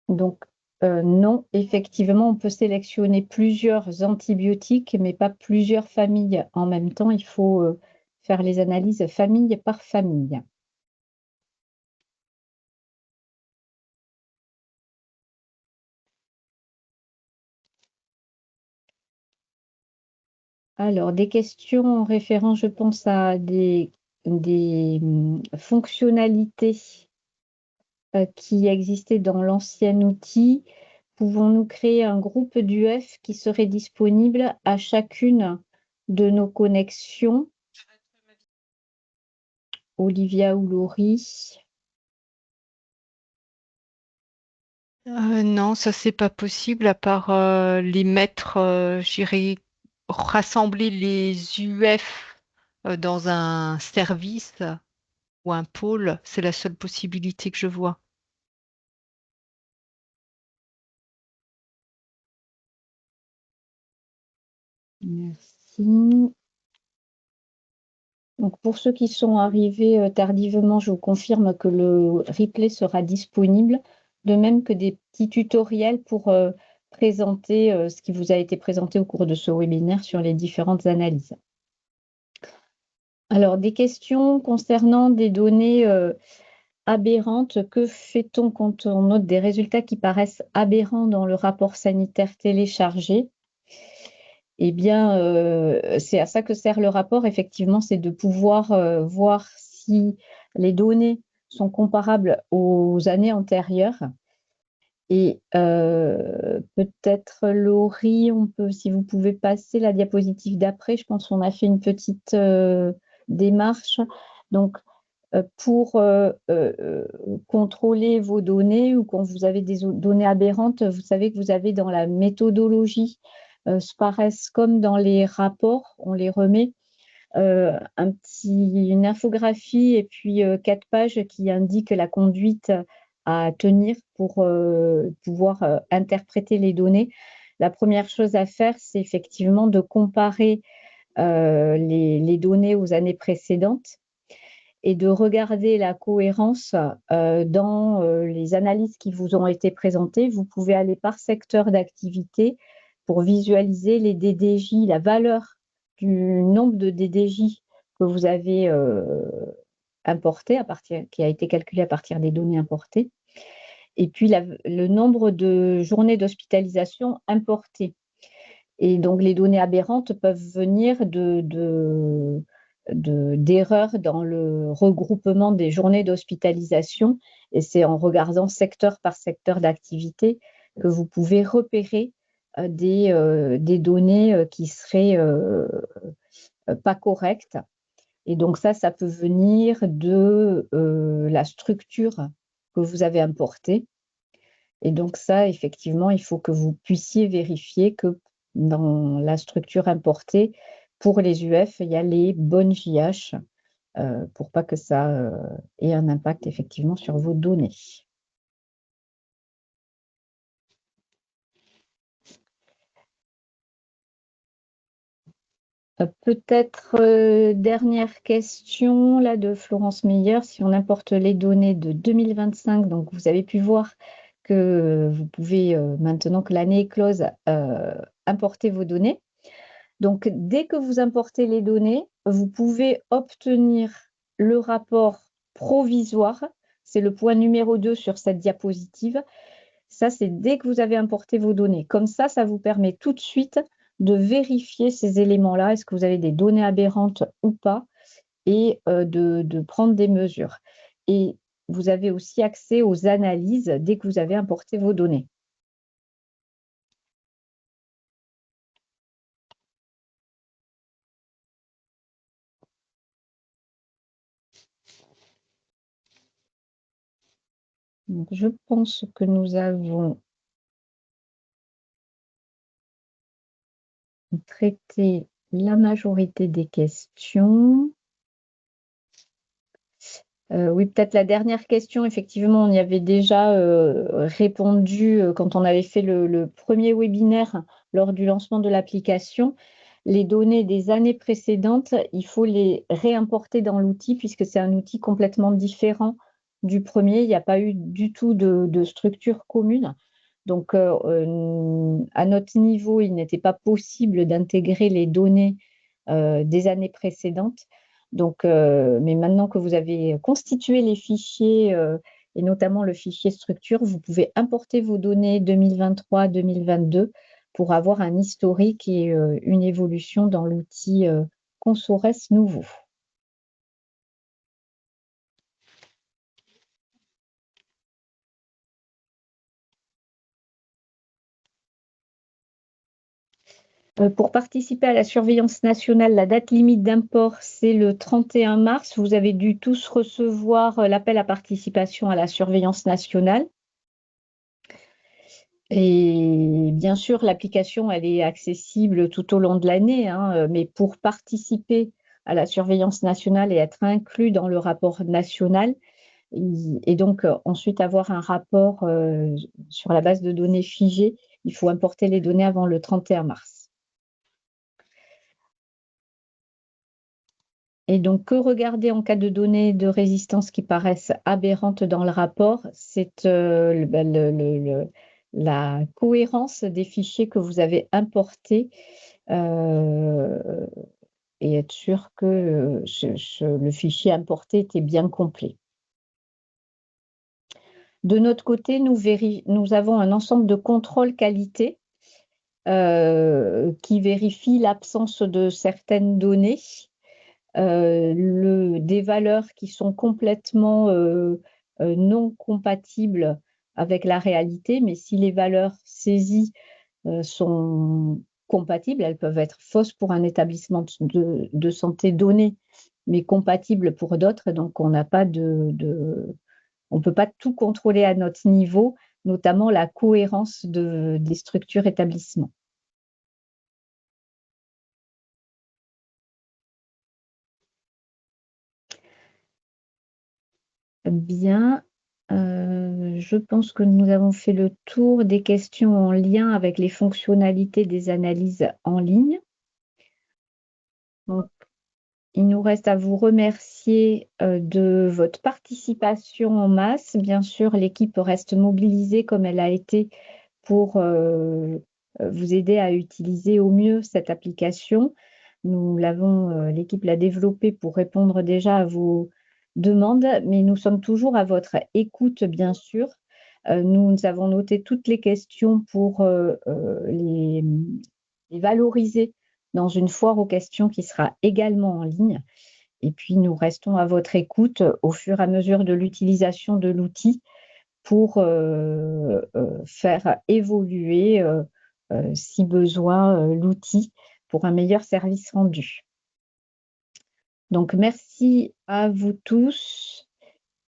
Donc, non, effectivement, on peut sélectionner plusieurs antibiotiques, mais pas plusieurs familles en même temps. Il faut faire les analyses famille par famille. Alors, des questions en référence, je pense, à des fonctionnalités qui existaient dans l'ancien outil. Pouvons-nous créer un groupe d'UF qui serait disponible à chacune de nos connexions? Olivia ou Laurie? Non, ça c'est pas possible à part les mettre, j'irai rassembler les UF dans un service ou un pôle. C'est la seule possibilité que je vois. Merci. Donc pour ceux qui sont arrivés tardivement, je vous confirme que le replay sera disponible, de même que des petits tutoriels pour présenter ce qui vous a été présenté au cours de ce webinaire sur les différentes analyses. Alors, des questions concernant des données aberrantes. Que fait-on quand on note des résultats qui paraissent aberrants dans le rapport sanitaire téléchargé? Eh bien, c'est à ça que sert le rapport, effectivement, c'est de pouvoir voir si les données sont comparables aux années antérieures. Et peut-être, Laurie, si vous pouvez passer la diapositive d'après, je pense qu'on a fait une petite démarche. Donc, pour contrôler vos données ou quand vous avez des données aberrantes, vous savez que vous avez dans la méthodologie SPARES comme dans les rapports, on les remet, une infographie et puis 4 pages qui indiquent la conduite à tenir pour pouvoir interpréter les données. La première chose à faire, c'est effectivement de comparer les données aux années précédentes et de regarder la cohérence dans les analyses qui vous ont été présentées. Vous pouvez aller par secteur d'activité pour visualiser les DDJ, la valeur du nombre de DDJ que vous avez importé qui a été calculé à partir des données importées, et puis le nombre de journées d'hospitalisation importées. Et donc, les données aberrantes peuvent venir d'erreurs dans le regroupement des journées d'hospitalisation. Et c'est en regardant secteur par secteur d'activité que vous pouvez repérer des données qui seraient pas correctes. Et donc, ça peut venir de la structure que vous avez importée. Et donc ça, effectivement, il faut que vous puissiez vérifier que dans la structure importée, pour les UF, il y a les bonnes JH pour pas que ça ait un impact effectivement sur vos données. Peut-être dernière question là de Florence Meyer, si on importe les données de 2025, donc vous avez pu voir que vous pouvez, maintenant que l'année est close, importer vos données. Donc, dès que vous importez les données, vous pouvez obtenir le rapport provisoire. C'est le point numéro 2 sur cette diapositive. Ça, c'est dès que vous avez importé vos données. Comme ça vous permet tout de suite de vérifier ces éléments-là. Est-ce que vous avez des données aberrantes ou pas? Et de prendre des mesures. Et vous avez aussi accès aux analyses dès que vous avez importé vos données. Donc, je pense que nous avons traité la majorité des questions. Oui, peut-être la dernière question, effectivement, on y avait déjà répondu quand on avait fait le premier webinaire lors du lancement de l'application. Les données des années précédentes, il faut les réimporter dans l'outil puisque c'est un outil complètement différent du premier. Il n'y a pas eu du tout de structure commune. Donc, à notre niveau, il n'était pas possible d'intégrer les données des années précédentes. Donc, mais maintenant que vous avez constitué les fichiers et notamment le fichier structure, vous pouvez importer vos données 2023-2022 pour avoir un historique et une évolution dans l'outil Consores nouveau. Pour participer à la surveillance nationale, la date limite d'import, c'est le 31 mars. Vous avez dû tous recevoir l'appel à participation à la surveillance nationale. Et bien sûr, l'application, elle est accessible tout au long de l'année, hein, mais pour participer à la surveillance nationale et être inclus dans le rapport national, et donc ensuite avoir un rapport sur la base de données figées, il faut importer les données avant le 31 mars. Et donc, que regarder en cas de données de résistance qui paraissent aberrantes dans le rapport, c'est la cohérence des fichiers que vous avez importés et être sûr que le fichier importé était bien complet. De notre côté, nous avons un ensemble de contrôles qualité qui vérifie l'absence de certaines données. Des valeurs qui sont complètement non compatibles avec la réalité, mais si les valeurs saisies sont compatibles, elles peuvent être fausses pour un établissement de santé donné, mais compatibles pour d'autres, donc on n'a pas on ne peut pas tout contrôler à notre niveau, notamment la cohérence des structures établissements. Bien, je pense que nous avons fait le tour des questions en lien avec les fonctionnalités des analyses en ligne. Donc, il nous reste à vous remercier de votre participation en masse. Bien sûr, l'équipe reste mobilisée comme elle a été pour vous aider à utiliser au mieux cette application. L'équipe l'a développée pour répondre déjà à vos demandes, mais nous sommes toujours à votre écoute, bien sûr. Nous avons noté toutes les questions pour les valoriser dans une foire aux questions qui sera également en ligne. Et puis, nous restons à votre écoute au fur et à mesure de l'utilisation de l'outil pour faire évoluer, si besoin, l'outil pour un meilleur service rendu. Donc, merci à vous tous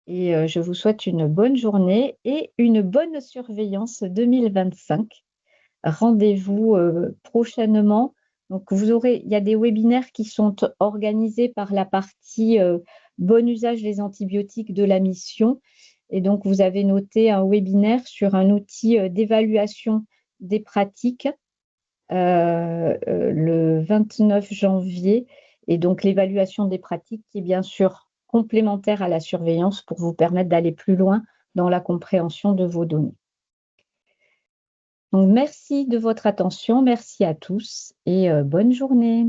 et je vous souhaite une bonne journée et une bonne surveillance 2025. Rendez-vous prochainement. Donc, il y a des webinaires qui sont organisés par la partie bon usage des antibiotiques de la mission. Et donc, vous avez noté un webinaire sur un outil d'évaluation des pratiques le 29 janvier. Et donc, l'évaluation des pratiques qui est bien sûr complémentaire à la surveillance pour vous permettre d'aller plus loin dans la compréhension de vos données. Donc, merci de votre attention, merci à tous et bonne journée.